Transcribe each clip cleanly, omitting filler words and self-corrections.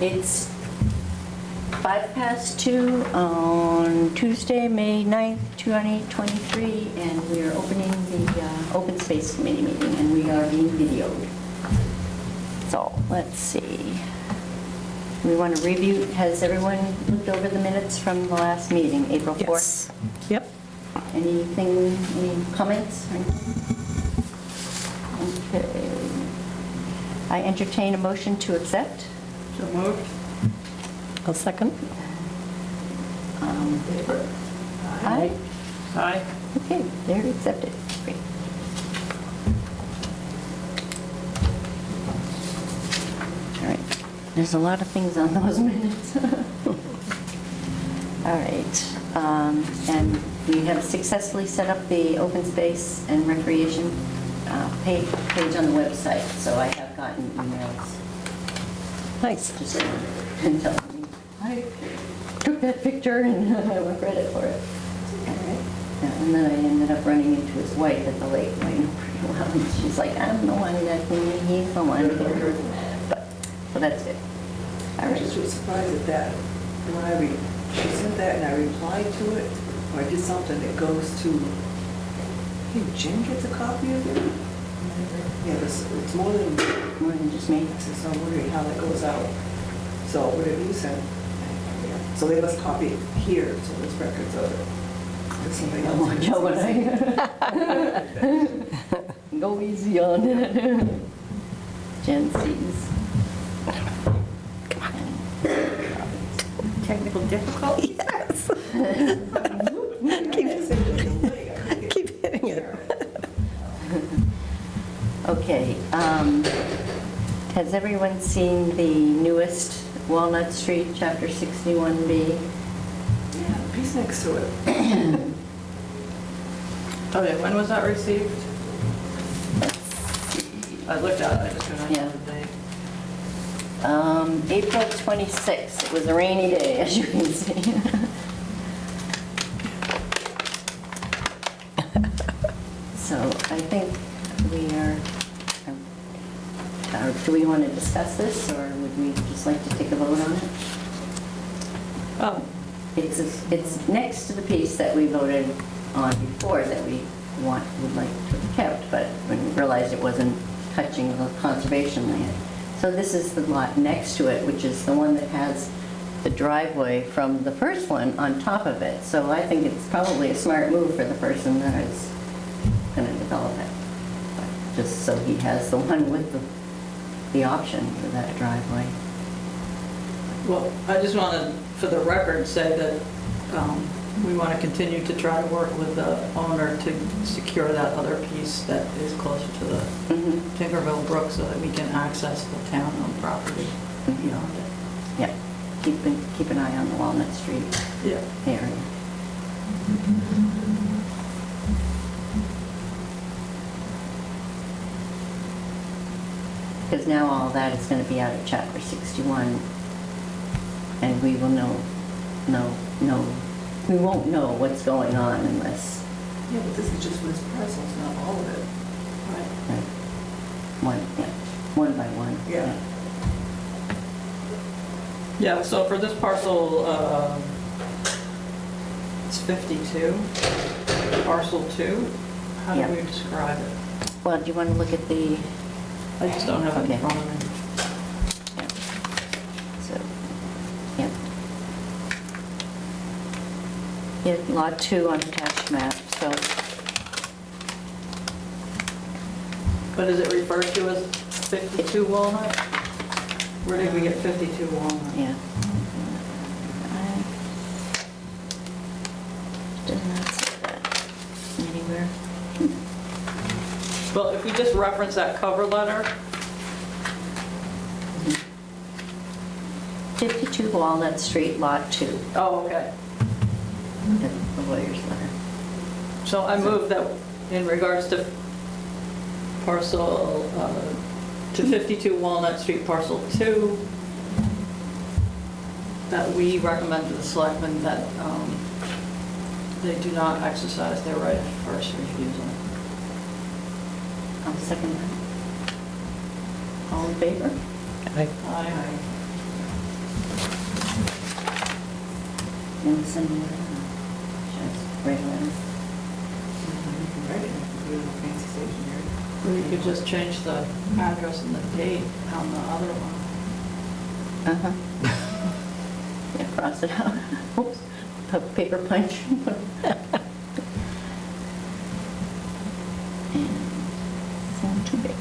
It's 2:05 on Tuesday, May 9th, 2023, and we are opening the Open Space Committee meeting, and we are being videoed. So, let's see. We want to review, has everyone looked over the minutes from the last meeting, April 4th? Yes. Yep. Anything, any comments? Okay. I entertain a motion to accept. So moved. I'll second. Favor? Aye. Aye. Okay, they're accepted. Great. All right, there's a lot of things on those minutes. All right, and we have successfully set up the open space and recreation page on the website, so I have gotten emails Nice. just telling me, I took that picture and I want credit for it. Yeah, and then I ended up running into his wife at the lake, I know pretty well, and she's like, I'm the one that he's the one. But, so that's it. All I right. just was surprised at that. When she sent that and I replied to it, or I did something that goes to, hey, Jim gets a copy of it? Yeah, it's more than, More than just me. so I'm wondering how that goes out. So whatever you sent, yeah. So they must copy it here, so there's records of it. If somebody else Watch out when I go easy on it. Jen sees. Technical difficulty? Yes. Keep hitting it. Okay, has everyone seen the newest Walnut Street, Chapter 61B? Yeah, the piece next to it. Okay, when was that received? I looked at it, I just couldn't Yeah. remember the date. April 26th. It was a rainy day, as you can see. So I think we are, do we want to discuss this, or would we just like to take a vote on it? It's next to the piece that we voted on before that we would like to have kept, but when we realized it wasn't touching the conservation land. So this is the lot next to it, which is the one that has the driveway from the first one on top of it. So I think it's probably a smart move for the person that is going to develop it. But just so he has the one with the option for that driveway. Well, I just want to, for the record, say that we want to continue to try to work with the owner to secure that other piece that is closer to the Tinkerville Brook so that we can access the town-owned property beyond it. Yeah, keep an eye on the Walnut Street Yeah. area. Because now all that is going to be out of Chapter 61, and we will we won't know what's going on unless, Yeah, but this is just for this parcel, it's not all of it. like, one by one. Yeah. Yeah, so for this parcel, it's 52, parcel 2. How do Yeah. we describe it? Well, do you want to look at the, I just don't have it Okay. in front of me. yeah. So, yeah. Yeah, Lot 2 on attached map, so, But is it referred to as 52 Walnut? Where did we get 52 Walnut? yeah. Does not say that anywhere. Well, if we just reference that cover letter, 52 Walnut Street, Lot 2, oh, okay. the lawyer's letter. So I move that in regards to parcel, to 52 Walnut Street, parcel 2, that we recommend to the selectmen that they do not exercise their right of first refusal. I'll second that. All in favor? Aye. Aye. can send me a letter. Just write a letter. You can write it, you can do it on fancy stationery. Or you could just change the address and the date on the other one. Uh-huh. Yeah, cross it out. Oops, paper punch. And phone too big.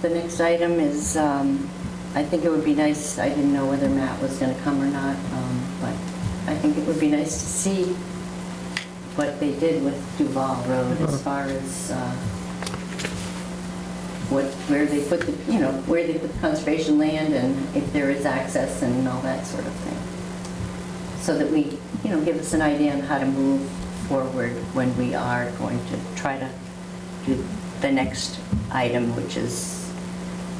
The next item is, I think it would be nice, I didn't know whether Matt was going to come or not, but I think it would be nice to see what they did with Duval Road as far as where they put the, where they put the conservation land and if there is access and all that sort of thing. So that we, give us an idea on how to move forward when we are going to try to do the next item, which is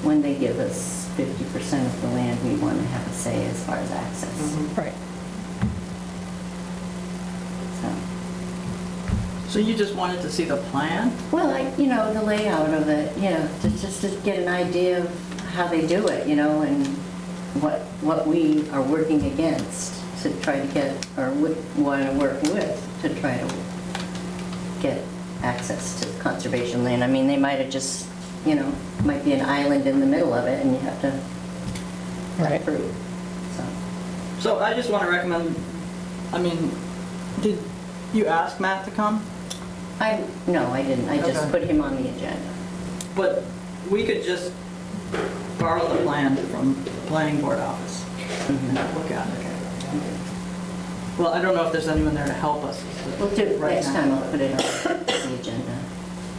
when they give us 50% of the land, we want to have a say as far as access. Right. So, So you just wanted to see the plan? well, the layout of it, just to get an idea of how they do it, and what we are working against to try to get, or want to work with to try to get access to conservation land. I mean, they might have just, might be an island in the middle of it and you have to Right. approve, so. So I just want to recommend, did you ask Matt to come? No, I didn't, I just Okay. put him on the agenda. But we could just borrow the plan from the planning board office and look at it. Well, I don't know if there's anyone there to help us. We'll do, right next now. time I'll put it on the agenda.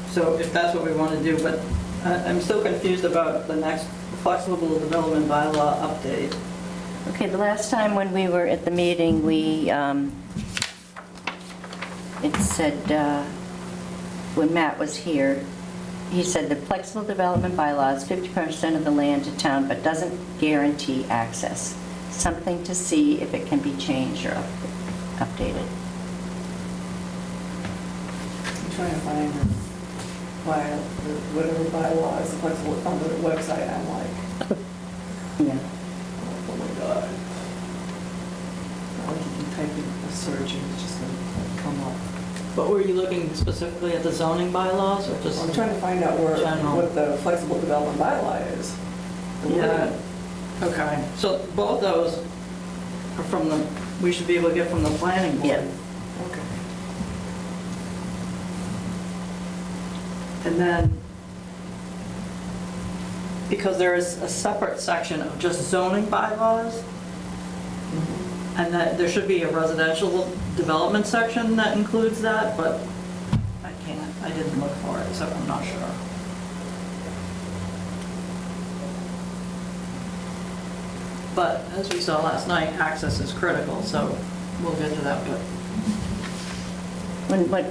So if that's what we want to do, but I'm still confused about the next flexible development bylaw update. Okay, the last time when we were at the meeting, it said, when Matt was here, he said the flexible development bylaw is 50% of the land to town, but doesn't guarantee access. Something to see if it can be changed or updated. I'm trying to find whatever bylaw is flexible on the website, I'm like, Yeah. oh my God. Like you can type in a search and it's just gonna come up. But were you looking specifically at the zoning bylaws or just? I'm trying to find out General. what the flexible development bylaw is. Yeah, okay. So both those are from we should be able to get from the planning board. Yeah. Okay. And then, because there is a separate section of just zoning bylaws, and that there should be a residential development section that includes that, but I didn't look for it, so I'm not sure. But as we saw last night, access is critical, so we'll get to that, but. What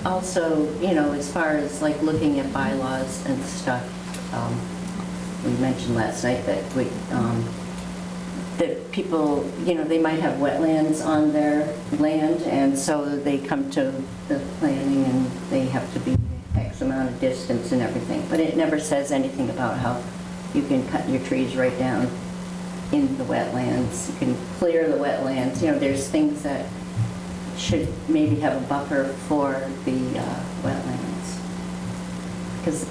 also, as far as like looking at bylaws and stuff, we mentioned last night that that people, they might have wetlands on their land, and so they come to the planning and they have to be X amount of distance and everything. But it never says anything about how you can cut your trees right down in the wetlands. You can clear the wetlands. There's things that should maybe have a buffer for the wetlands. Because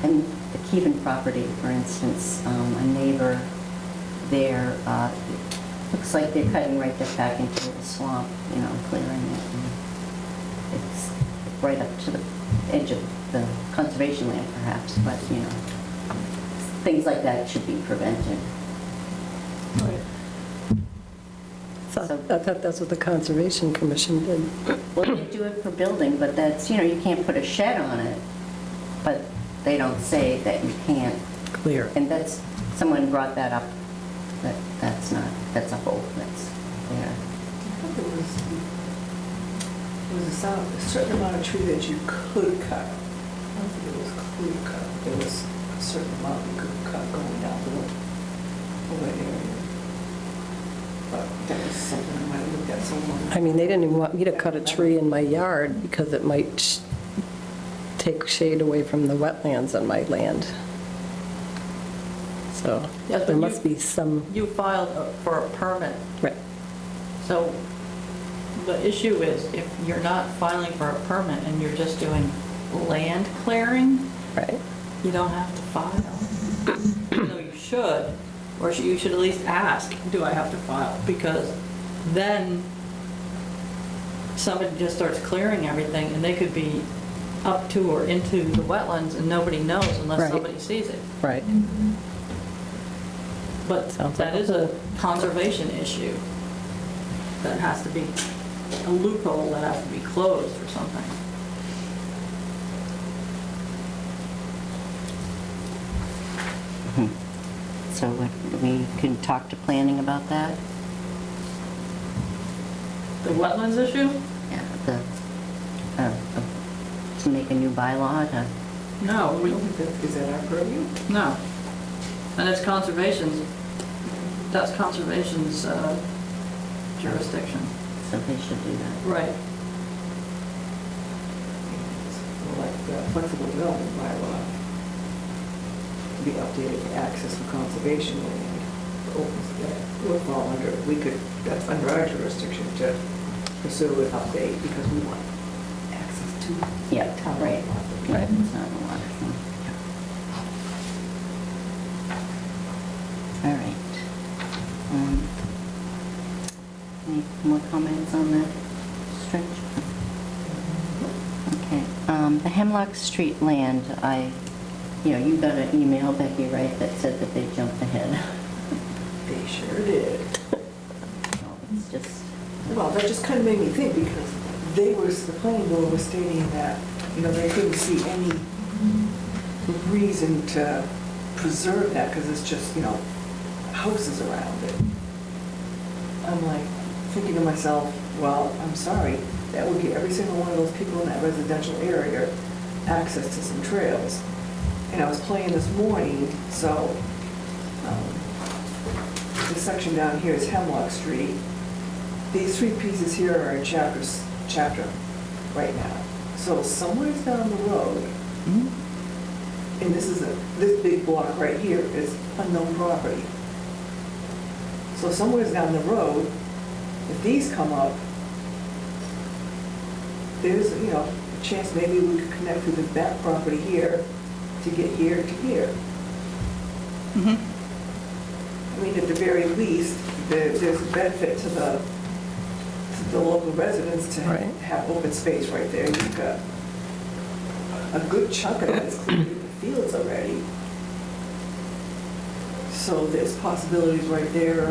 in the Keevan property, for instance, a neighbor there, looks like they're cutting right back into the swamp, clearing it. And it's right up to the edge of the conservation land perhaps, but, things like that should be prevented. I thought that's what the Conservation Commission did. Well, they do it for building, but that's, you can't put a shed on it, but they don't say that you can't. Clear. And someone brought that up, that's a hole that's there. I thought there was a certain amount of tree that you could cut. I don't think it was could cut. There was a certain amount you could cut going down the wet area. But that was something I might have looked at someone. I mean, they didn't even want me to cut a tree in my yard because it might take shade away from the wetlands on my land. So Yes, but there must be some, You filed for a permit. right, So the issue is, if you're not filing for a permit and you're just doing land clearing, right. you don't have to file. Even though you should, or you should at least ask, do I have to file? Because then somebody just starts clearing everything and they could be up to or into the wetlands and nobody knows unless Right. somebody sees it. Right. But Sounds like that is a conservation issue that has to be, a loophole that has to be closed or something. So we can talk to planning about that? The wetlands issue? Yeah, to make a new bylaw to, No, I don't think that, is that our purview? no. And it's conservation's, that's conservation's jurisdiction. so they should do that. Right. Like flexible development bylaw to be updated for access for conservation land. Open that would fall under, we could, that's under our jurisdiction to pursue an update because we want access to Yeah, town right. property. Right. It's not a lot of fun. All right. Any more comments on that stretch? Okay. The Hemlock Street land, you got an email, Becky, right, that said that they jumped ahead. They sure did. It's just, Well, that just kind of made me think because the planning board was stating that, they couldn't see any reason to preserve that because it's just, houses around it. I'm like thinking to myself, well, I'm sorry, that would give every single one of those people in that residential area access to some trails. And I was playing this morning, so this section down here is Hemlock Street. These three pieces here are in chapter right now. So somewhere down the road, and this big block right here is unknown property. So somewhere down the road, if these come up, there's, a chance maybe we could connect with the back property here to get here to here. Mm-hmm. I mean, at the very least, there's a benefit to the local residents to Right. have open space right there. You've got a good chunk of that is cleared in the fields already. So there's possibilities right there.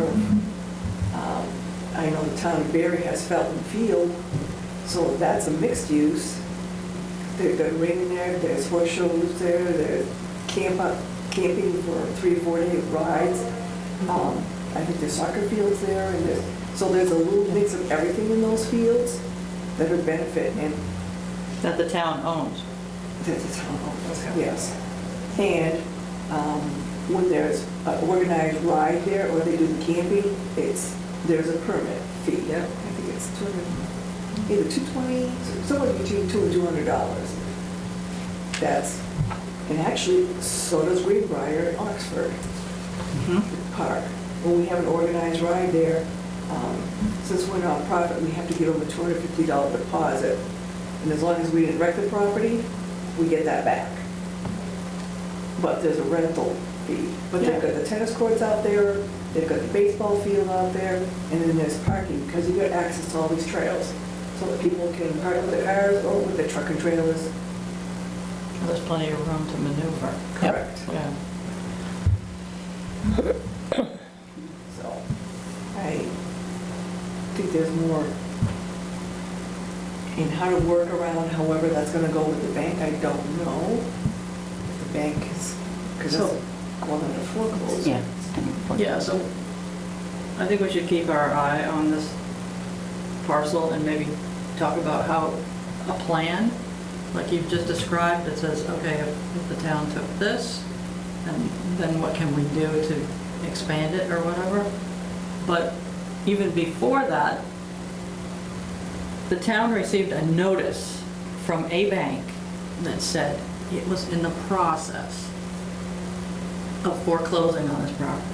I know the town of Berry has Felton Field, so that's a mixed use. They've got ring there, there's horse shows there, there's camping for 3 or 4 day rides. I think there's soccer fields there, and so there's a little mix of everything in those fields that are benefit and That the town owns. that the town owns, yes. And when there's an organized ride there, or they do the camping, there's a permit fee. I think it's either $220, somewhere between $200 and $200. And actually, so does Greenbrier in Oxford Park. When we have an organized ride there, since we're nonprofit, we have to give them a $250 deposit. And as long as we didn't wreck the property, we get that back. But there's a rental fee. But they've got the tennis courts out there, they've got the baseball field out there, and then there's parking, because you've got access to all these trails. So that people can park with their cars or with their truck and trailers. There's plenty of room to maneuver. Correct. Yeah. So I think there's more in how to work around, however that's gonna go with the bank, I don't know. If the bank is, because So- it's one of the affordables. yeah. Yeah, so I think we should keep our eye on this parcel and maybe talk about how a plan, like you've just described, that says, okay, if the town took this, and then what can we do to expand it or whatever? But even before that, the town received a notice from a bank that said it was in the process of foreclosing on this property.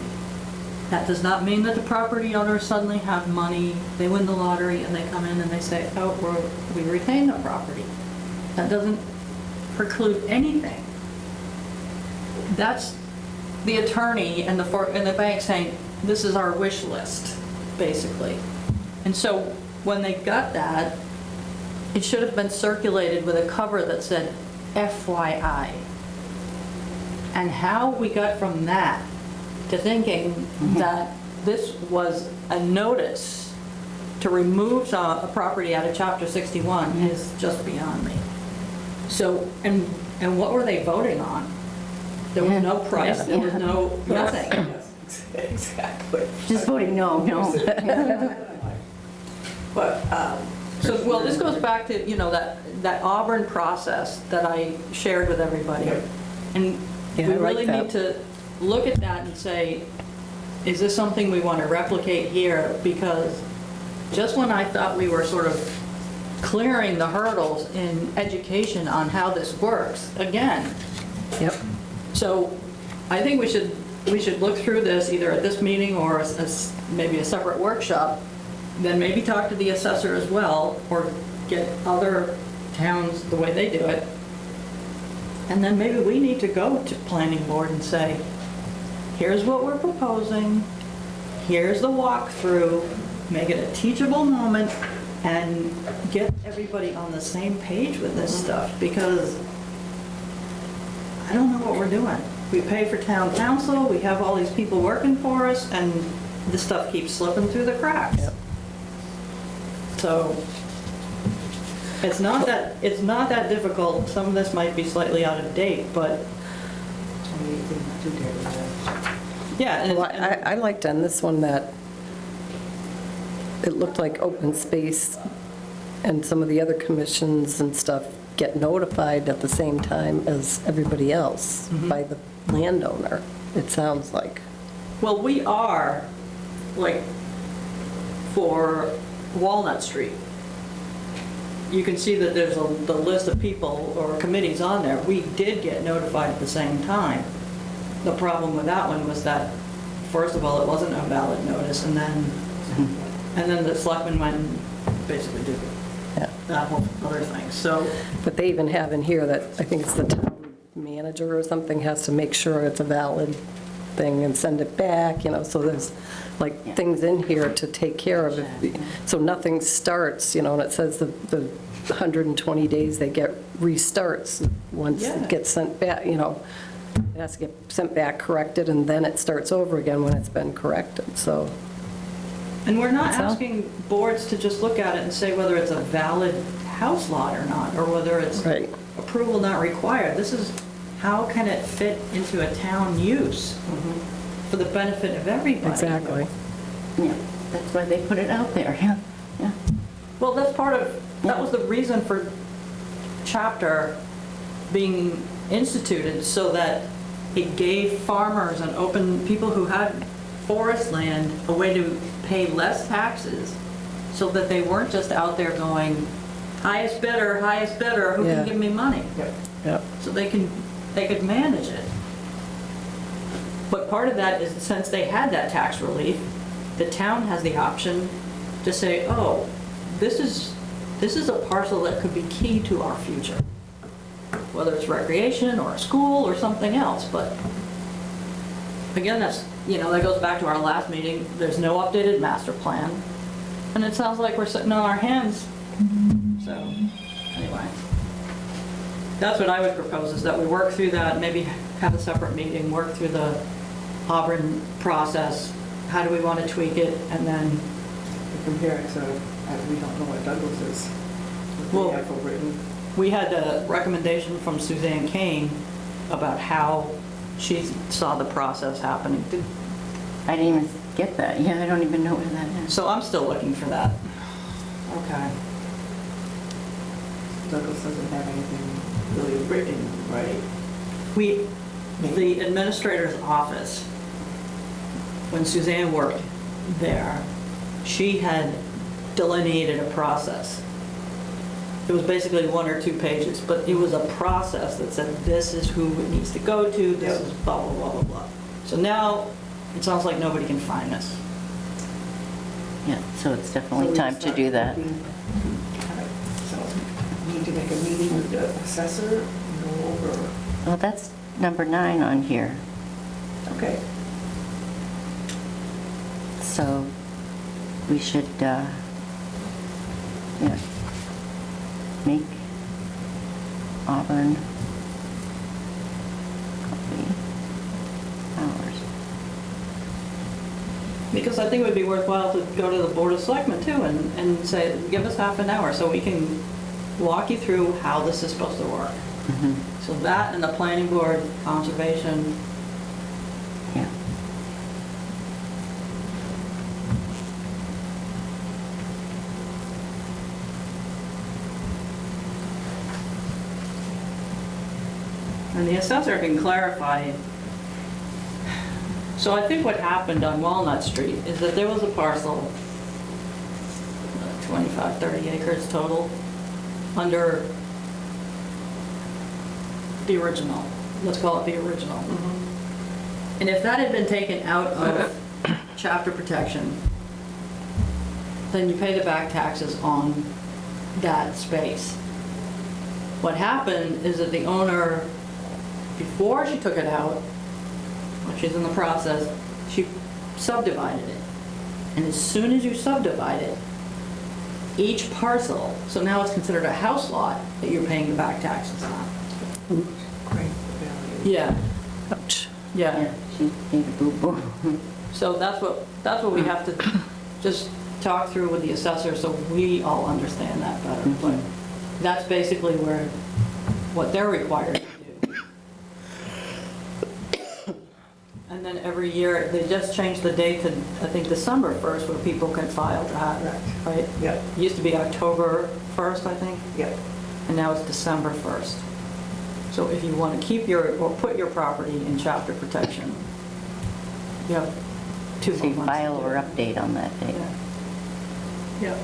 That does not mean that the property owners suddenly have money, they win the lottery, and they come in and they say, oh, we retain the property. That doesn't preclude anything. That's the attorney and the bank saying, this is our wish list, basically. And so when they got that, it should have been circulated with a cover that said FYI. And how we got from that to thinking that this was a notice to remove a property out of Chapter 61 is just beyond me. So, and what were they voting on? There was no price, there was no, nothing. Yes, exactly. Just voting no. But, So, well, this goes back to, you know, that Auburn process that I shared with everybody. Yep. And we Yeah, I like really that. need to look at that and say, is this something we want to replicate here? Because just when I thought we were sort of clearing the hurdles in education on how this works, again. Yep. So I think we should look through this either at this meeting or maybe a separate workshop, then maybe talk to the assessor as well, or get other towns the way they do it. And then maybe we need to go to planning board and say, here's what we're proposing, here's the walkthrough, make it a teachable moment, and get everybody on the same page with this stuff, because I don't know what we're doing. We pay for town council, we have all these people working for us, and this stuff keeps slipping through the cracks. Yep. So, it's not that difficult. Some of this might be slightly out of date, but 2018, 2 days. yeah. and- Well, I liked on this one that it looked like open space and some of the other commissions and stuff get notified at the same time as everybody else by the landowner, it sounds like. Well, we are, like, for Walnut Street, you can see that there's the list of people or committees on there. We did get notified at the same time. The problem with that one was that, first of all, it wasn't a valid notice, and then the selectmen went and basically did Yeah. that whole other thing. So, But they even have in here that, I think it's the town manager or something has to make sure it's a valid thing and send it back, you know, so there's like things in here to take care of it. So nothing starts, you know, and it says the 120 days they get restarts once Yeah. it gets sent back, you know. It has to get sent back, corrected, and then it starts over again when it's been corrected, so. and we're not So- asking boards to just look at it and say whether it's a valid house lot or not, or whether it's Right. approval not required. This is, how can it fit into a town use for the benefit of everybody? Exactly. Yeah, that's why they put it out there, yeah, yeah. Well, that's part of, that was the reason for chapter being instituted, so that it gave farmers and open, people who had forest land, a way to pay less taxes, so that they weren't just out there going, highest bidder, who Yeah. can give me money? Yep. So they could manage it. But part of that is, since they had that tax relief, the town has the option to say, oh, this is a parcel that could be key to our future, whether it's recreation or a school or something else. But again, that's, you know, that goes back to our last meeting. There's no updated master plan, and it sounds like we're sitting on our hands. So anyway, that's what I would propose, is that we work through that, maybe have a separate meeting, work through the Auburn process. How do we want to tweak it? And then, Compare it to, we don't know what Douglas is. Well- What they have for written. we had a recommendation from Suzanne Kane about how she saw the process happening. I didn't even get that, yeah, I don't even know where that is. So I'm still looking for that. Okay. Douglas doesn't have anything really written, right? The administrator's office, when Suzanne worked there, she had delineated a process. It was basically 1 or 2 pages, but it was a process that said, this is who it needs to go to, this is blah, blah, blah, blah, blah. So now, it sounds like nobody can find this. Yeah, so it's definitely time to do that. So, need to make a meeting with the assessor, go over, Well, that's number 9 on here. okay. So we should, yeah, make Auburn copy hours. Because I think it would be worthwhile to go to the Board of Selectmen too and say, give us half an hour so we can walk you through how this is supposed to work. So that and the planning board, conservation, Yeah. and the assessor can clarify. So I think what happened on Walnut Street is that there was a parcel, 25, 30 acres total, under the original. Let's call it the original. And if that had been taken out of chapter protection, then you pay the back taxes on that space. What happened is that the owner, before she took it out, when she's in the process, she subdivided it. And as soon as you subdivide it, each parcel, so now it's considered a house lot that you're paying the back taxes on. Great value. Yeah, Ouch. yeah. She gave a boo-boo. So that's what we have to just talk through with the assessor so we all understand that better. But that's basically what they're required to do. And then every year, they just changed the date to, I think, December 1st, where people can file that, Correct. right? Yep, It used to be October 1st, I think, yep. and now it's December 1st. So if you want to keep or put your property in chapter protection, you have 2 So you months. file or update on that date. Yeah. Yeah.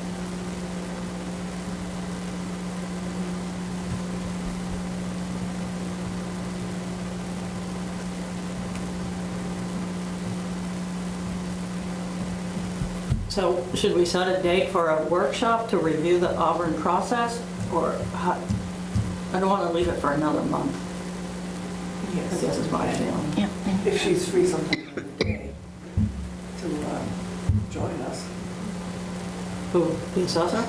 So should we set a date for a workshop to review the Auburn process? Or I don't want to leave it for another month, I Yes. guess is my feeling. Yeah. If she's free sometime in the day to join us. Who, the assessor?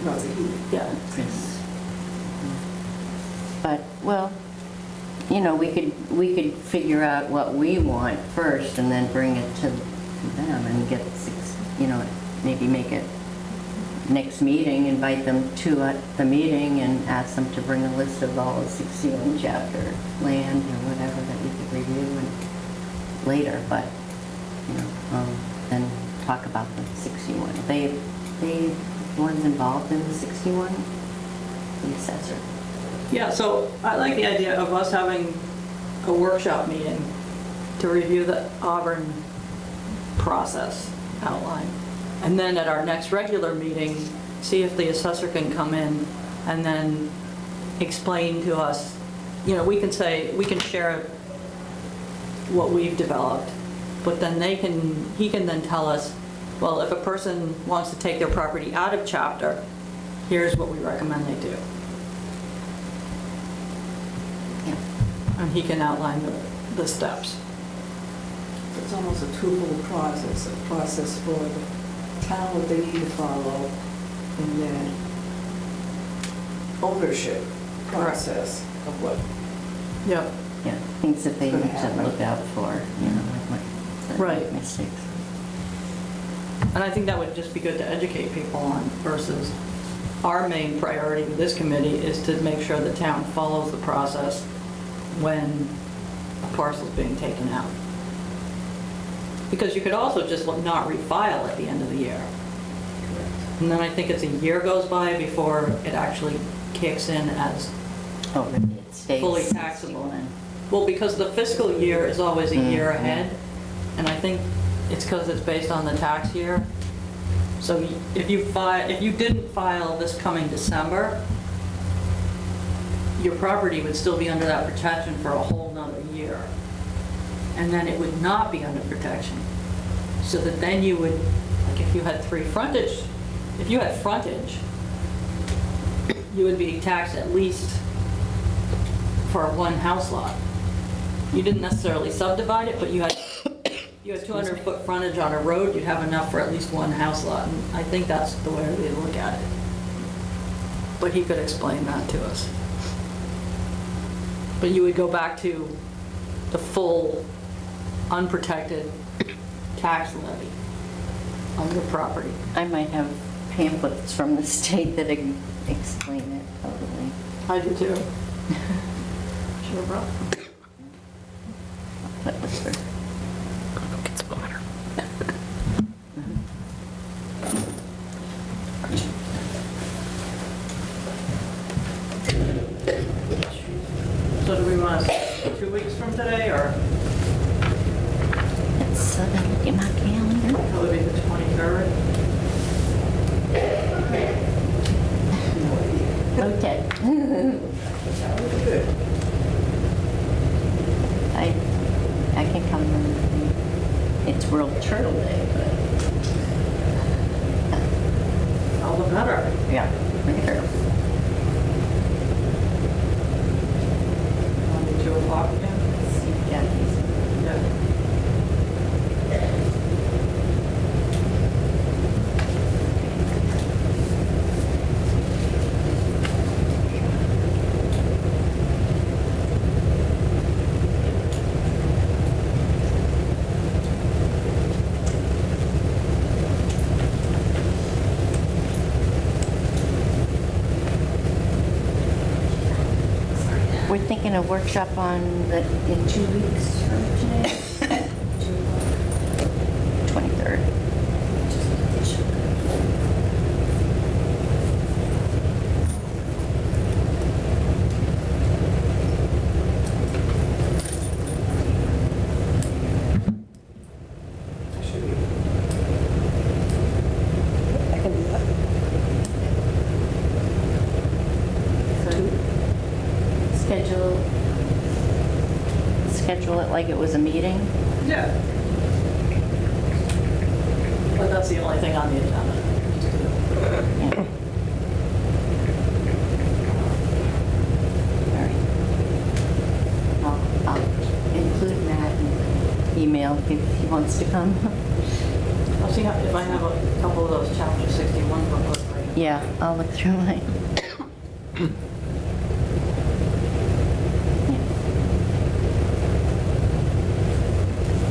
No, the he. Yeah. Chris. But, well, you know, we could figure out what we want first and then bring it to them and get maybe make it next meeting, invite them to the meeting and ask them to bring a list of all the 61 chapter land or whatever that we could review and later, but, then talk about the 61. They ones involved in the 61, the assessor. Yeah, so I like the idea of us having a workshop meeting to review the Auburn process outline. And then at our next regular meeting, see if the assessor can come in and then explain to us, we can share what we've developed, but then he can then tell us, well, if a person wants to take their property out of chapter, here's what we recommend they do. Yeah. And he can outline the steps. It's almost a twofold process, a process for the town what they need to follow, and then ownership process of what. Yep. Yeah, things that they Gonna need to happen. look out for, like Right. mistakes. And I think that would just be good to educate people on versus our main priority with this committee is to make sure the town follows the process when a parcel's being taken out. Because you could also just not refile at the end of the year. And then I think it's a year goes by before it actually kicks in as, Oh, really? It stays Fully taxable. 61. well, because the fiscal year is always a year ahead. And I think it's because it's based on the tax year. So if you didn't file this coming December, your property would still be under that protection for a whole nother year. And then it would not be under protection. So that then you would, like if you had if you had frontage, you would be taxed at least for one house lot. You didn't necessarily subdivide it, but you had 200-foot frontage on a road, you'd have enough for at least one house lot. And I think that's the way they look at it. But he could explain that to us. But you would go back to the full unprotected tax levy on your property. I might have pamphlets from the state that explain it totally. I do too. Sure, bro. That was for, Get some water. So do we want to 2 weeks from today, or let's look at my calendar. that would be the 23rd? Okay. Good. I can come, it's World Turtle Day, but, All the better. yeah, there. On 2 o'clock again? Yeah, Yeah. We're thinking a workshop in 2 weeks from today. 23rd. I can do that. Schedule it like it was a meeting. Yeah. But that's the only thing on the agenda. Yeah. All right. I'll include Matt in the email if he wants to come. I'll see if I have a couple of those chapter 61 booklets. Yeah, I'll look through my.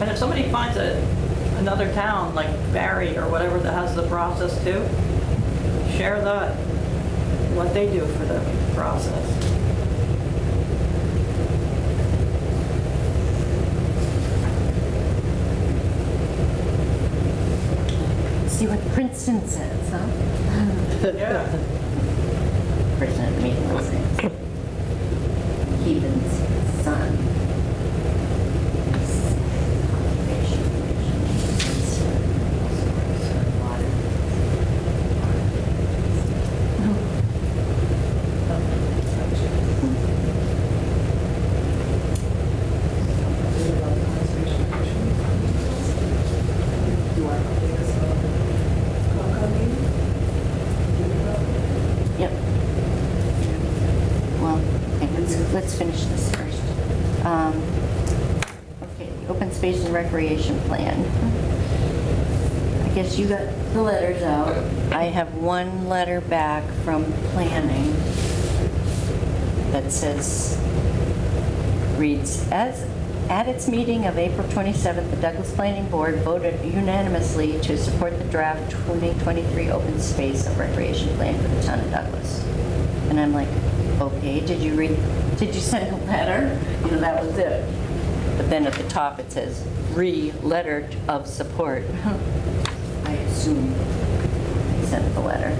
And if somebody finds another town like Barry or whatever that has the process too, share that, what they do for the process. See what Princeton says, huh? Yeah. Person at the meeting was Keevan's son. Conservation You want to update us on Concom meeting? Yep. Well, okay, let's finish this first. Okay, the open space and recreation plan. I guess you got the letters out. I have one letter back from planning that says, reads, as at its meeting of April 27th, the Douglas Planning Board voted unanimously to support the draft 2023 open space and recreation plan for the town of Douglas. And I'm like, okay, did you send a letter? You know, that was it. But then at the top it says, letter of support. I assume I sent the letter,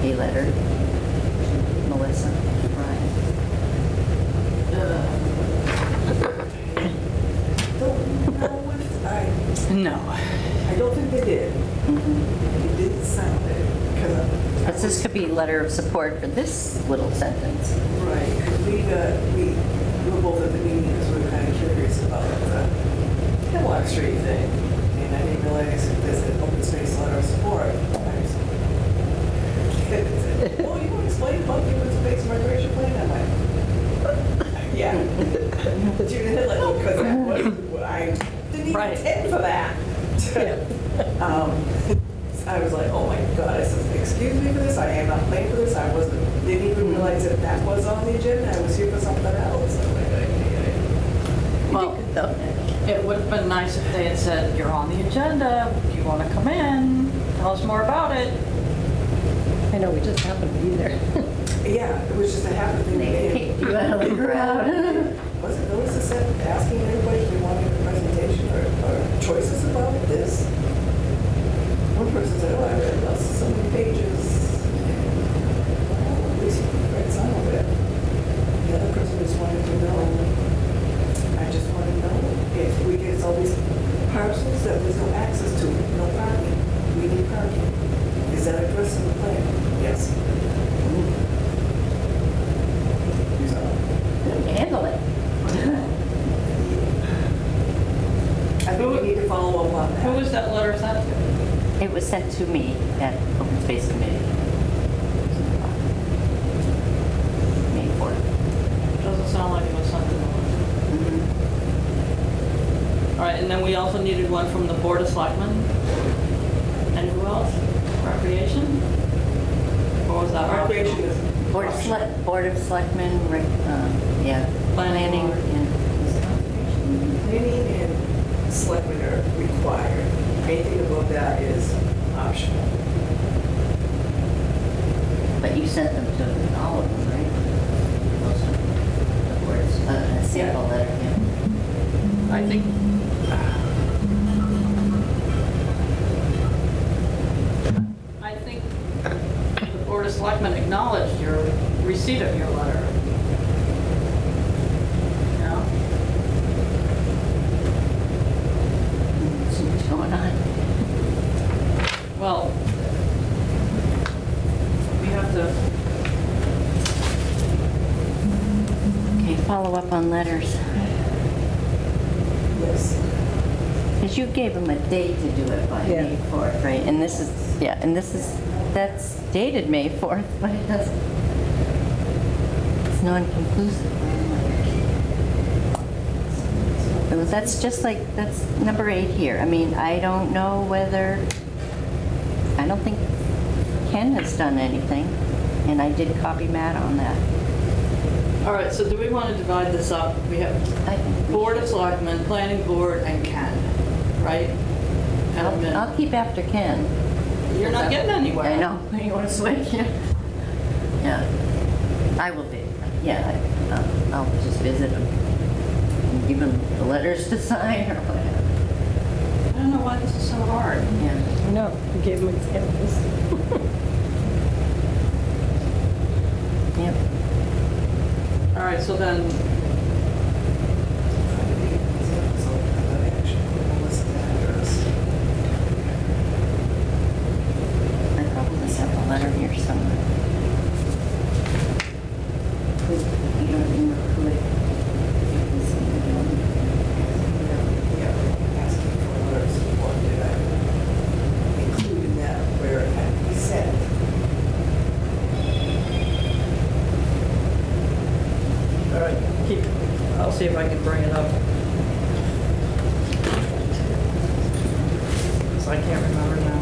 a letter to Melissa, Brian. No, I But this could be letter of support for this little sentence. Right, because we were both at the meeting because we were kind of curious about the Hemlock Street thing. And I didn't realize if there's an open space letter of support. I said, well, you want to explain about the open space recreation plan? I'm like, yeah. But you didn't like, well, because that was, I didn't even Right. intend for that. I was like, oh my God, I said, excuse me for this, I am not paying for this, didn't even realize that that was on the agenda, I was here for something else. I'm like, Well, it would have been nice if they had said, you're on the agenda, do you want to come in, tell us more about it? I know, we just happened to be there. yeah, it was just a happy thing. They kicked you out of the crowd. Was it Melissa said, asking everybody if they wanted a presentation or choices about this? One person said, oh, I read about so many pages. Well, at least you read some of it. The other person just wanted to know, I just want to know if we get all these parcels that there's no access to, no parking. We need parking. Is that addressed in the plan? Yes. Handle it. I think we need to follow up on that. Who was that letter sent to? It was sent to me at Open Space Committee. May 4th. Doesn't sound like it was sent to them. All right, and then we also needed one from the Board of Selectmen. And who else? Recreation? Or was that Recreation optional? is. Board of Selectmen, yeah. Planning board. and Planning and selectmen are required. Anything above that is optional. But you sent them to all of them, right? Most of them. The boards, a sample letter, yeah. I think, I think the Board of Selectmen acknowledged your receipt of your letter. Yeah? So what's going on? Well, we have to, Okay, follow up on letters. Yes. Because you gave them a date to do it by Yeah. May 4th, right? And this is, yeah, and this is, that's dated May 4th, but it doesn't, it's non-conclusive. So that's just like, that's number 8 here. I mean, I don't know whether, I don't think Ken has done anything, and I did copy Matt on that. all right, so do we want to divide this up? We have I think we Board of should. Selectmen, Planning Board, and Ken, right? I'll keep after Ken. You're not getting anywhere. I know. You want to switch? Yeah. Yeah. I will be. Yeah. I'll just visit him. And give him the letters to sign or whatever. I don't know why this is so hard. Yeah. I know, we gave them examples. Yep. All right, so then, I probably have a letter here somewhere. You don't remember who it is. Asking for letters of support, did I include in that where it had to be sent? all right, I'll see if I can bring it up. 'Cause I can't remember now.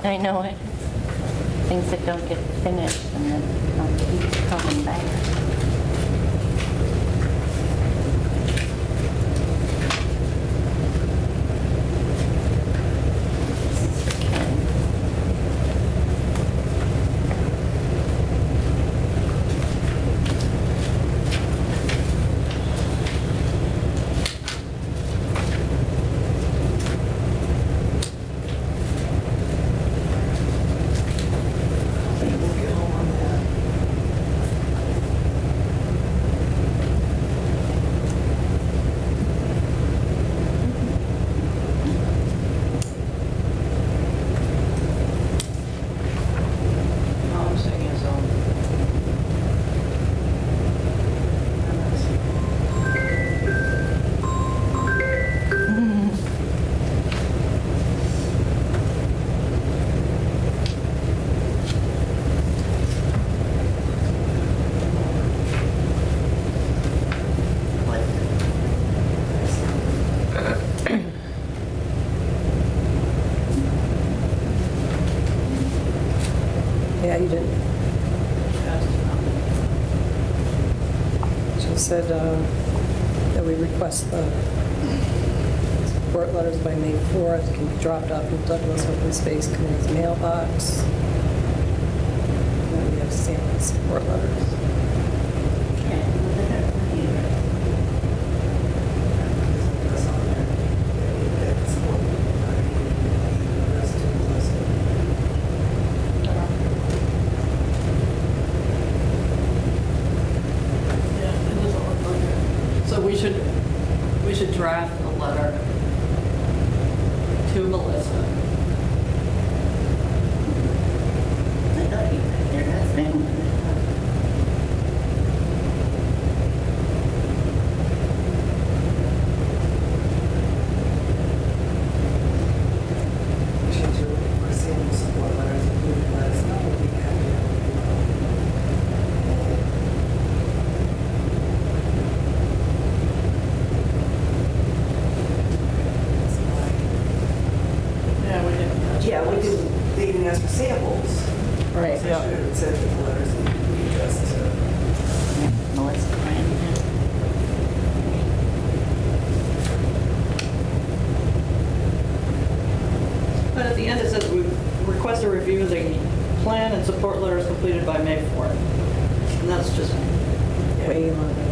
I know it. Things that don't get finished and then keep coming back. This is for Ken. We'll get home on that. Yeah, you didn't. She said that we request the support letters by May 4th can be dropped off in Douglas Open Space Committee's mailbox. And then we have sample support letters. Yeah, look at that computer. That's on there. That's what the rest of the list. Yeah, it doesn't look like it. So we should draft a letter to Melissa. I thought there has been one. Change your for sample support letters, including let us know what we have to Yeah, we didn't. Yeah, we didn't, they didn't ask for samples. Right. So I should have said that the letters need to be addressed to. Yeah, Melissa Brandon. But at the end, it says we request a review of the plan and support letters completed by May 4th. And that's just, Way longer.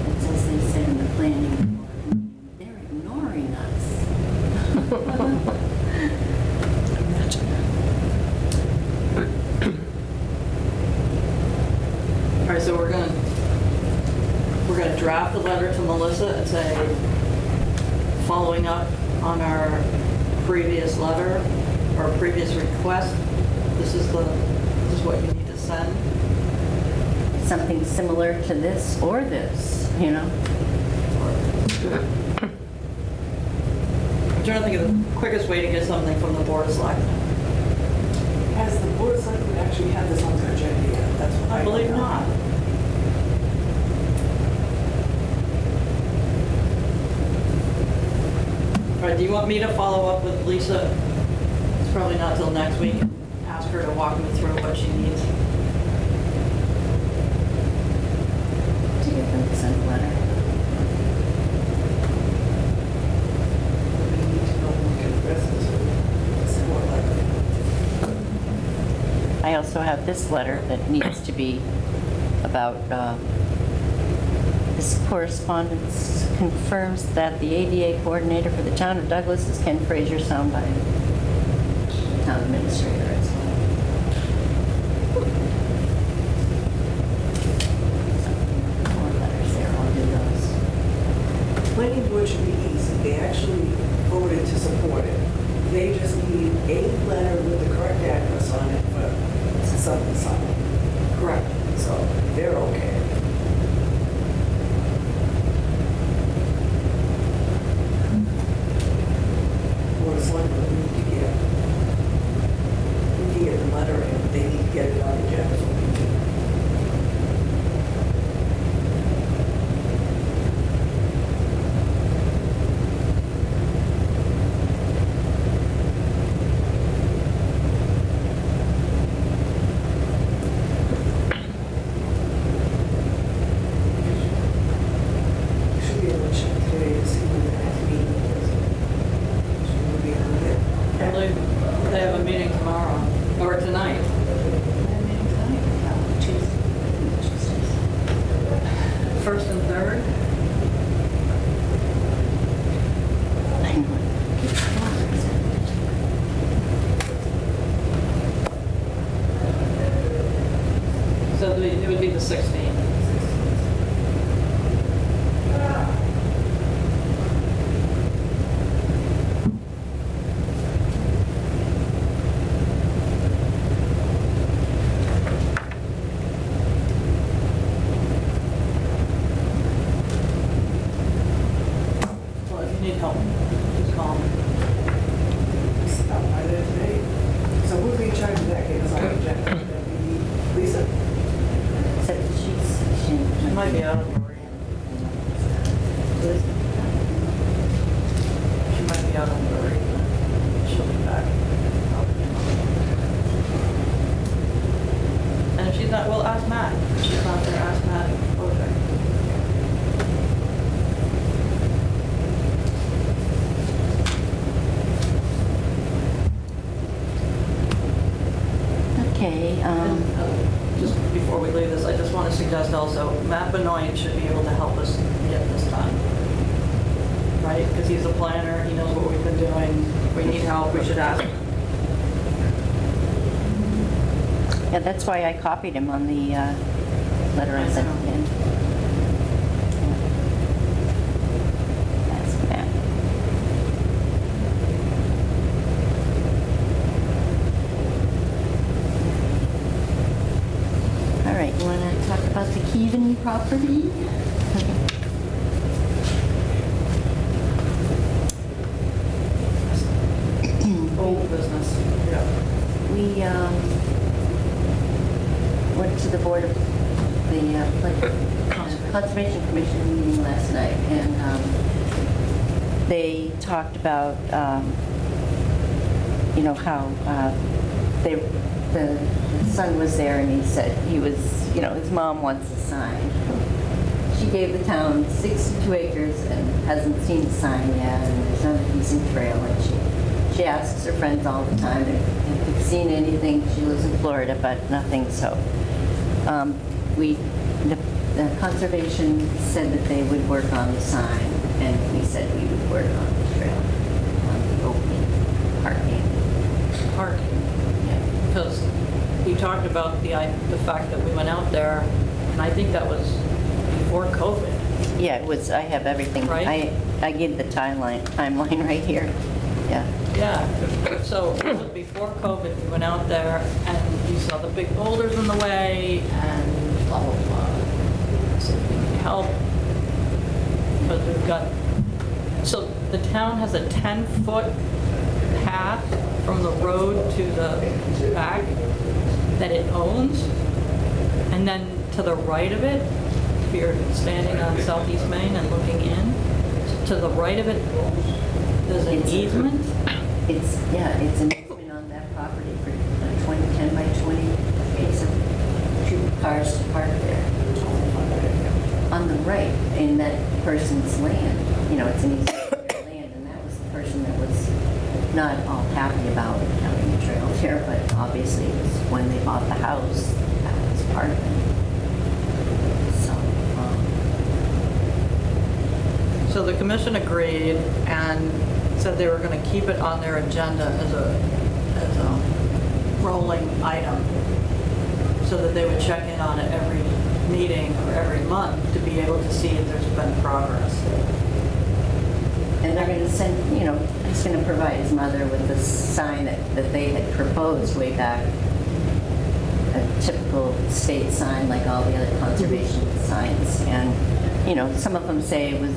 It's as they said in the planning board, they're ignoring us. all right, so we're gonna draft a letter to Melissa and say, following up on our previous letter or previous request, this is what you need to send. Something similar to this or this, you know? I'm trying to think of the quickest way to get something from the board of selectmen. Has the board of selectmen actually had this on their agenda yet? That's what I believe not. All right, do you want me to follow up with Lisa? It's probably not till next week. Ask her to walk me through what she needs. To get them to send a letter. We need to know when we can address this support letter. I also have this letter that needs to be about, this correspondence confirms that the ADA coordinator for the town of Douglas is Ken Fraser, signed by the town administrator as well. More letters there, I'll do those. Planning board should be easy. They actually voted to support it. They just need a letter with the correct address on it for something, something. Correct. So they're okay. Board of selectmen, we need to get the letter and they need to get it on the agenda. So we do. Should be able to check today to see when the next meeting is. Should we be able to get? I believe they have a meeting tomorrow, or tonight. First and third? I know. So it would be the 16th. Well, if you need help, just call me. Stop by there today. So who'll be in charge of that? Get us on the agenda. That'd be Lisa? So she Just before we leave this, I just want to suggest also, Matt Benoit should be able to help us get this done. Right? Because he's a planner, he knows what we've been doing. If we need help, we should ask him. Yeah, that's why I copied him on the letter I sent in. That's Matt. All right, you want to talk about the Keven property? Old business. Yeah. We went to the Board of the Conservation Commission meeting last night, and they talked about, you know, how the son was there, and he said he was, you know, his mom wants a sign. She gave the town 62 acres and hasn't seen the sign yet, and there's not a decent trail, and she asks her friends all the time if they've seen anything. She lives in Florida, but nothing, so. The conservation said that they would work on the sign, and we said we would work on the trail, on the opening, parking. Yeah. Because you talked about the fact that we went out there, and I think that was before COVID. Yeah, it was, I have everything. Right? I gave the timeline right here. Yeah. Yeah, so it was before COVID, we went out there and you saw the big boulders in the way and blah, blah, blah. So we need help, because we've got, so the town has a 10-foot path from the road to the back that it owns, and then to the right of it, if you're standing on Southeast Main and looking in, to the right of it, there's an easement. It's an easement on that property for a 10 by 20 space of 2 cars to park there. On the right, in that person's land, you know, it's an easement on their land, and that was the person that was not all happy about having a trail there, but obviously it was when they bought the house, that was part of it. So the commission agreed and said they were going to keep it on their agenda as a rolling item, so that they would check in on it every meeting or every month to be able to see if there's been progress. And they're going to send, you know, he's going to provide his mother with the sign that they had proposed way back, a typical state sign like all the other conservation signs. And, you know, some of them say it was,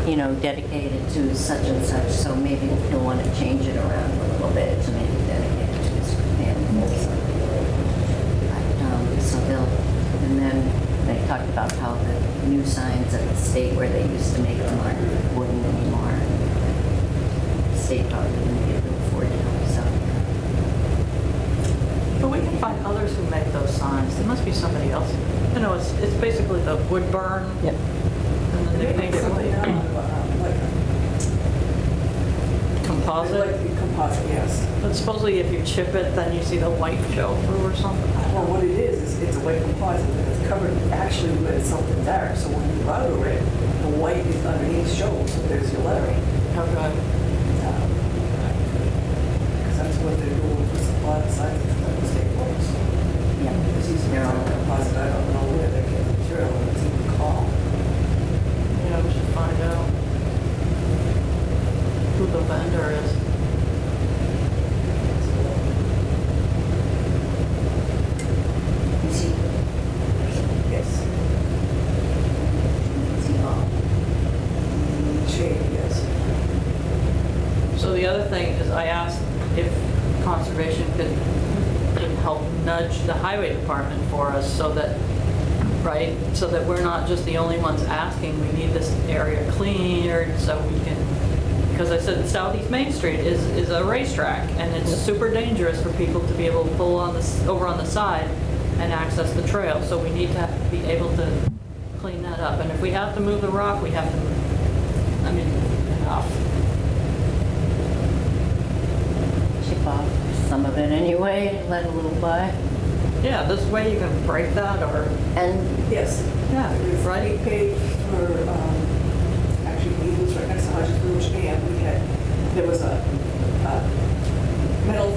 you know, dedicated to such and such, so maybe he'll want to change it around a little bit to make it dedicated to his family or something. So they'll, and then they talked about how the new signs at the state where they used to make them aren't wooden anymore. The state probably wouldn't be able to afford them, so. But we can find others who make those signs. There must be somebody else. You know, it's basically the wood burn. Yep. And then they paint it Something white. like Composite. composite, yes. But supposedly if you chip it, then you see the white show through or something. Well, what it is it's a white composite, and it's covered actually with something dark, so when you router it, the white is underneath shows, so there's your lettering. Okay. Because that's what they're doing for supply signs at the state forest. Yeah, It's using they're all, composite, I don't know where they get the material, it's even called. Yeah, we should find out who the vendor is. you see, Yes. see all. Shade, yes. So the other thing is I asked if conservation could help nudge the highway department for us so that, right, so that we're not just the only ones asking, we need this area cleared so we can, because I said Southeast Main Street is a racetrack and it's super dangerous for people to be able to pull on this, over on the side and access the trail. So we need to be able to clean that up. And if we have to move the rock, we have to, I mean, enough. Chip off some of it anyway, let a little by. Yeah, this way you can break that or, And, Yes. yeah, We right? paid for, actually, he was right next to Hodges Village, and there was a metal,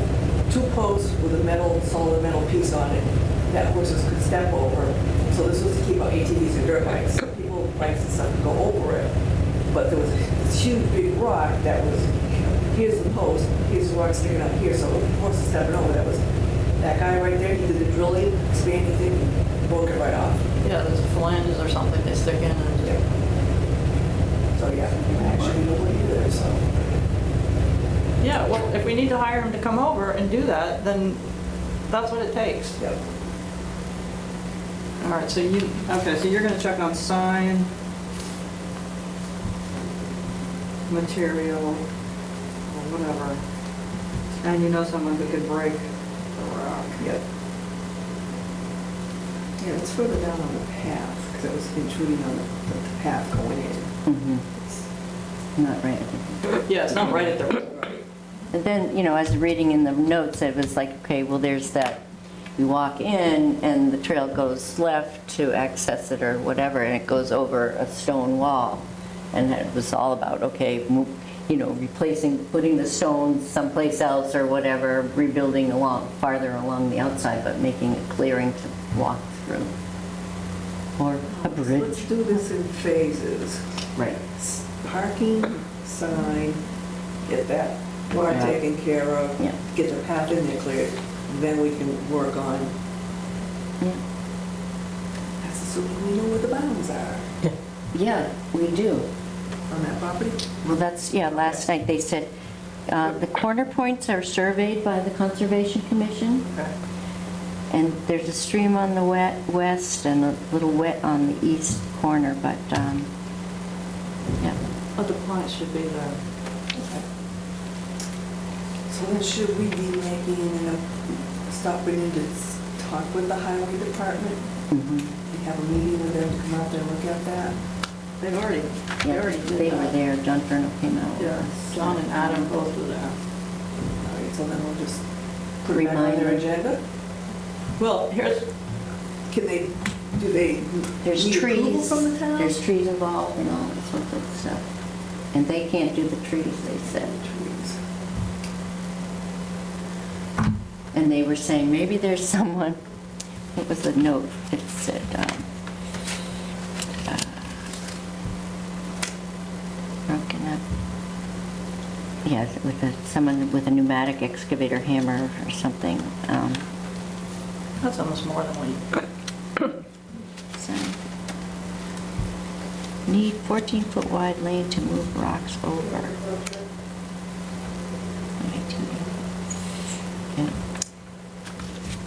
2 posts with a metal, solid metal piece on it that horses could step over. So this was to keep out ATVs and dirt bikes. People, bikes and stuff could go over it. But there was this huge big rock that was, here's the post, here's the rock sticking out here, so horses stepping over, that guy right there, he did the drilling, expanding thing, broke it right off. Yeah, there's flanges or something they stick in and Yeah. So, yeah, actually, nobody there, so. yeah, well, if we need to hire him to come over and do that, then that's what it takes. Yep. All right, so you're gonna check on sign, material, or whatever. And you know someone who could break the rock. Yep. Yeah, it's further down on the path, because it was intruding on the path going in. mhm, not right. Yeah, it's not right at the, And then, you know, as reading in the notes, it was like, okay, well, there's that, you walk in and the trail goes left to access it or whatever, and it goes over a stone wall. And it was all about, okay, you know, replacing, putting the stones someplace else or whatever, rebuilding farther along the outside, but making a clearing to walk through. Or a Let's bridge. do this in phases. Right. Parking, sign, get that part Yeah. taken care of, Yeah. get the path in there cleared, then we can work on, Yeah. that's assuming we know where the bounds are Yeah, we do. on that property. Well, that's, yeah, last night they said, the corner points are surveyed by the Conservation Commission, okay. and there's a stream on the west and a little wet on the east corner, but, yeah. But the plants should be there. So then should we be stopping in to talk with the highway department Mhm. and have a meeting with them to come out there and look at that? They already Yeah, did they were that. there, John Fernal came out. Yeah, John and Adam both were there. All right, so then we'll just put it back on their Reminder. agenda? Well, here's, Do they There's need approval trees, from the town? there's trees involved and all that sort of stuff. And they can't do the trees, they said. Trees. And they were saying, maybe there's someone, what was the note? It said, broken up. Yeah, someone with a pneumatic excavator hammer or something. that's almost more than we, So, need 14-foot wide lane to move rocks over. Yeah.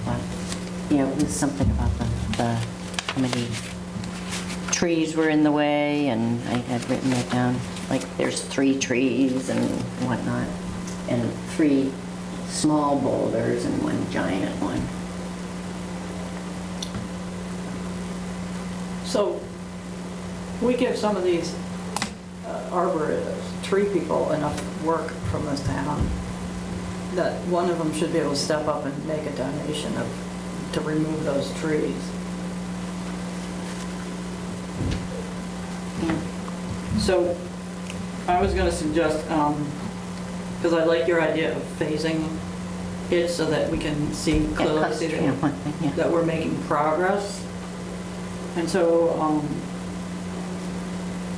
Well, yeah, it was something about how many trees were in the way, and I had written it down, like there's 3 trees and whatnot, and 3 small boulders and 1 giant one. so we give some of these arborists, tree people enough work from this town that one of them should be able to step up and make a donation to remove those trees. Yeah. So I was gonna suggest, because I like your idea of phasing it so that we can see clearly see Yeah, one thing, yeah. that we're making progress. And so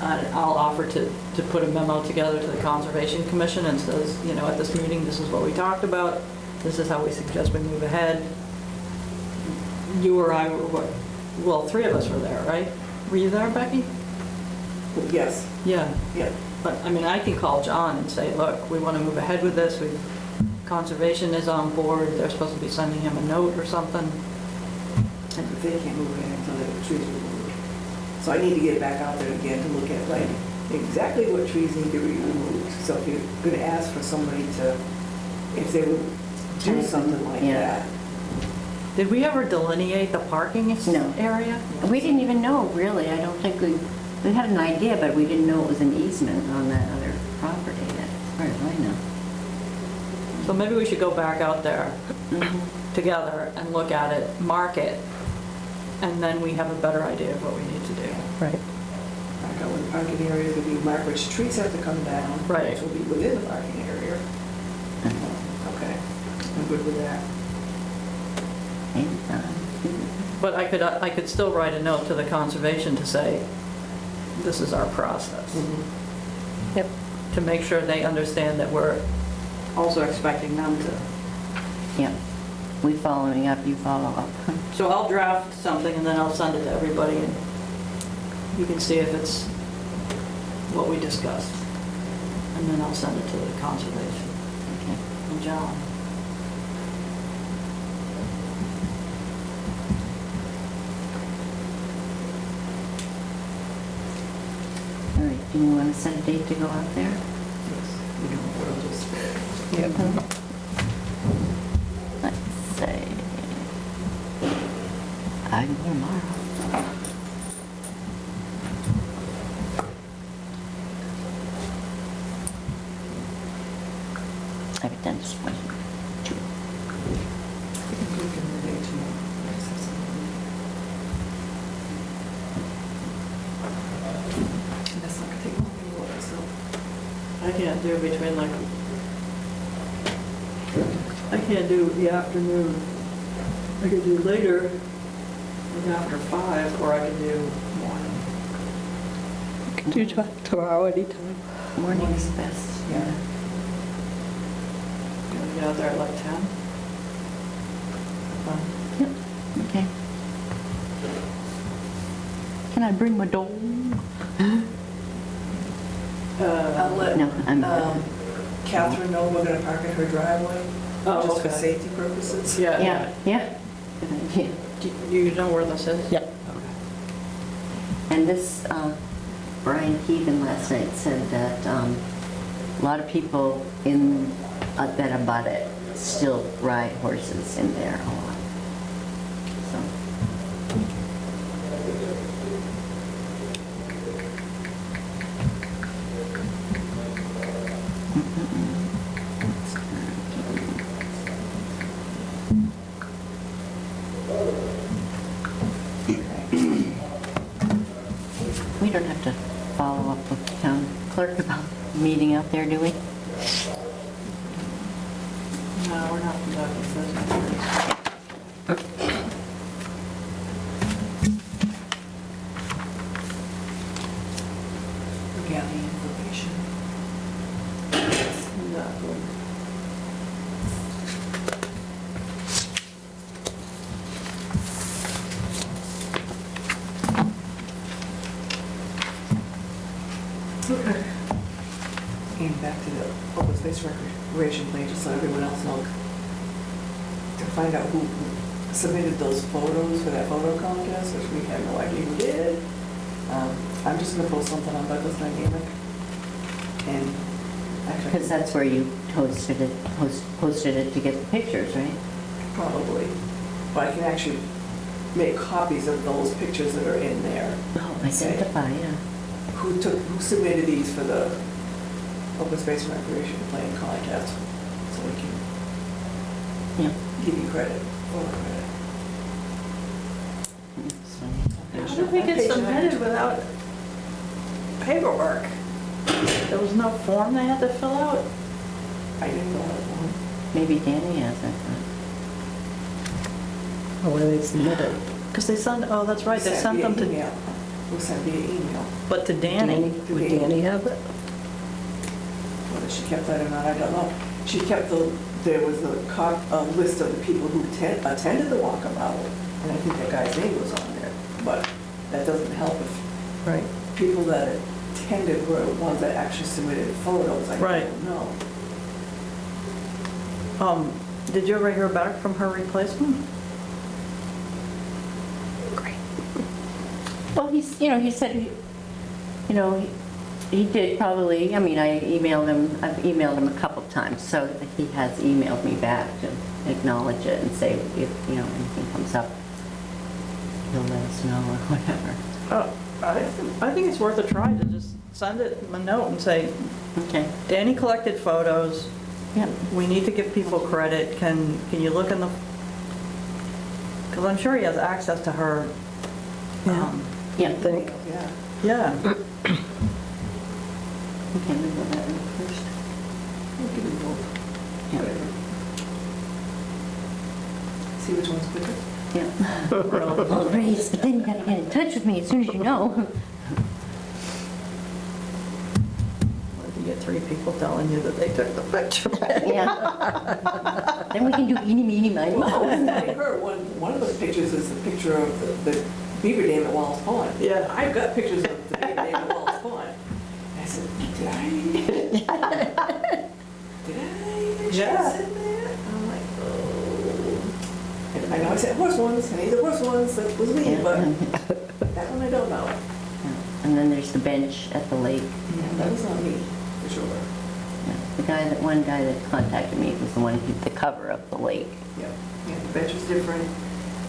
I'll offer to put a memo together to the Conservation Commission and says, you know, at this meeting, this is what we talked about, this is how we suggest we move ahead. You or I were, well, 3 of us were there, right? Were you there, Becky? Yes, Yeah. yeah. But, I mean, I can call John and say, look, we want to move ahead with this, Conservation is on board, they're supposed to be sending him a note or something. And if they can't move it until the trees are removed. So I need to get back out there again to look at like exactly what trees need to be removed. So if you're gonna ask for somebody to, if they would do something like Yeah. that. Did we ever delineate the parking No. area? We didn't even know, really. I don't think we had an idea, but we didn't know it was an easement on that other property, as far as I know. So maybe we should go back out there Mhm. together and look at it, mark it, and then we have a better idea of what we need to do. Right. Mark out where the parking area is going to be, mark which trees have to come down. Right. Which will be within the parking area. Okay, I'm good with that. And, But I could still write a note to the conservation to say, this is our process, Yep. to make sure they understand that we're also expecting them to. yeah, we following up, you follow up. So I'll draft something and then I'll send it to everybody and you can see if it's what we discussed. And then I'll send it to the conservation Okay. and John. All right, do you want to set a date to go out there? Yes, we don't know what I'll just. Let's say, I can go tomorrow. I have a dentist appointment. Two. We can do it in the day tomorrow. I just have something. And that's not gonna take long anyway, so. I can't do between like, I can't do the afternoon. I could do later, like after 5, or I could do morning. Do you tomorrow anytime? Morning's best. Yeah. You wanna get out there at like 10? Yep, okay. Can I bring my dog? I'll let No, I'm- Catherine know we're gonna park in her driveway, Oh, just for okay. safety purposes. Yeah. Yeah. Good idea. Do you know where this is? Yep. And this, Brian Keegan last night said that a lot of people in, that abut it still ride horses in there a lot. So, we don't have to follow up with the town clerk about meeting out there, do we? No, we're not conducting business. Gather information. Exactly. Okay. And back to the open space recreation plan, just so everyone else knows. To find out who submitted those photos for that photo contest, which we have no idea who did. I'm just gonna post something on Douglas Dynamic. And actually. Because that's where you posted it to get the pictures, right? Probably. But I can actually make copies of those pictures that are in there. Oh, identify, yeah. Who submitted these for the open space and recreation plan contest? So we can Yeah. give you credit, full credit. So, How did we get submitted without paperwork? There was no form they had to fill out? I didn't know that one. maybe Danny has it. Or where they submitted. Because they sent, oh, that's right, they sent them to, email. We sent via email. but to Danny. Would Danny have it? Whether she kept that or not, I don't know. She kept there was a list of the people who attended the walkabout, and I think that guy's name was on there. But that doesn't help if Right. people that attended were the ones that actually submitted photos. I Right. don't know. Did you ever hear back from her replacement? Great. Well, he said, he did probably, I mean, I've emailed him a couple times, so he has emailed me back to acknowledge it and say if, anything comes up, he'll let us know or whatever. I think it's worth a try to just send it a note and say, Okay, Danny collected photos, yeah, we need to give people credit, can you look in the Because I'm sure he has access to her. Yeah. I think. Yeah. Yeah. Okay, we go that one first. We'll give it both. Whatever. See which one's quicker? Yeah. We're all raised, but then you gotta get in touch with me as soon as you know. Or if you get 3 people telling you that they took the picture. Yeah. Then we can do eeny, meeny, miny, Well, I moe. was telling her, one of those pictures is the picture of the beaver dam at Wallace Pond. Yeah. I've got pictures of the beaver dam at Wallace Pond. I said, did I? Did I? Yeah. Said that? I'm like, oh. And I know I said horse ones, and the horse ones, that was me, but that one I don't know. And then there's the bench at the lake. Yeah, that was not me, for sure. Yeah. One guy that contacted me was the one who did the cover of the lake. Yeah, yeah, the bench was different.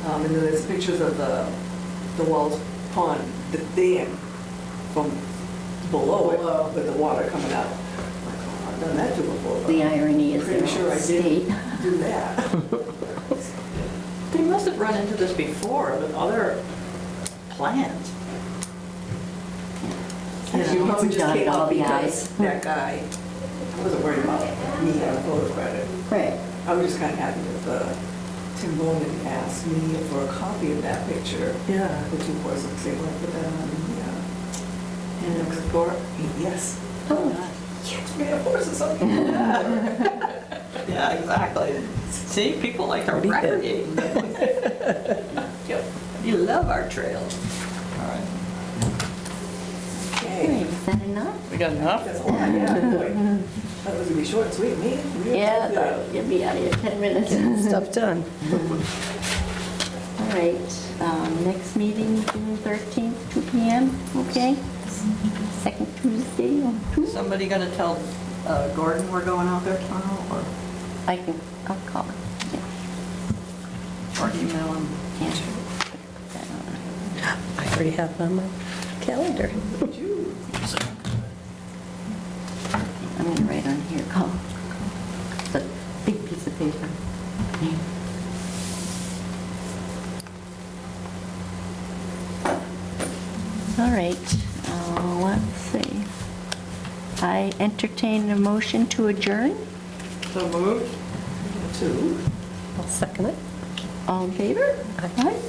And then there's pictures of the Wallace Pond, the dam from below it, with the water coming out. I'm like, oh, I've done that too before. but The irony is Pretty they're sure all I state. did do that. They must have run into this before with other plans. You probably just Dotted came all up the because i's. that guy, I wasn't worried about me having photo credit. Right. I was just kind of happy that Tim Bowman asked me for a copy of that picture. Yeah. The 2 horses, they want to put that on the, In the report? yes. Oh, Yes, we have horses on here. Yeah, exactly. See, people like to Pretty good. recreate. Yep. You love our trails. All right. Okay. is that enough? We got enough? That's a lot, yeah, boy. That was gonna be short and sweet, me. Yeah, I thought you'd be out of here in 10 minutes. Stuff done. All right, next meeting, June 13th, 2 PM, okay? Second Tuesday on 2? Somebody gonna tell Gordon we're going out there tomorrow, or I'll call him. Yeah. email him? Yeah. Put that on. I already have it on my calendar. I'm gonna write on here, call. It's a big piece of paper. All right, let's see. I entertain a motion to adjourn. So moved? 2. I'll second it. All in favor? Aye.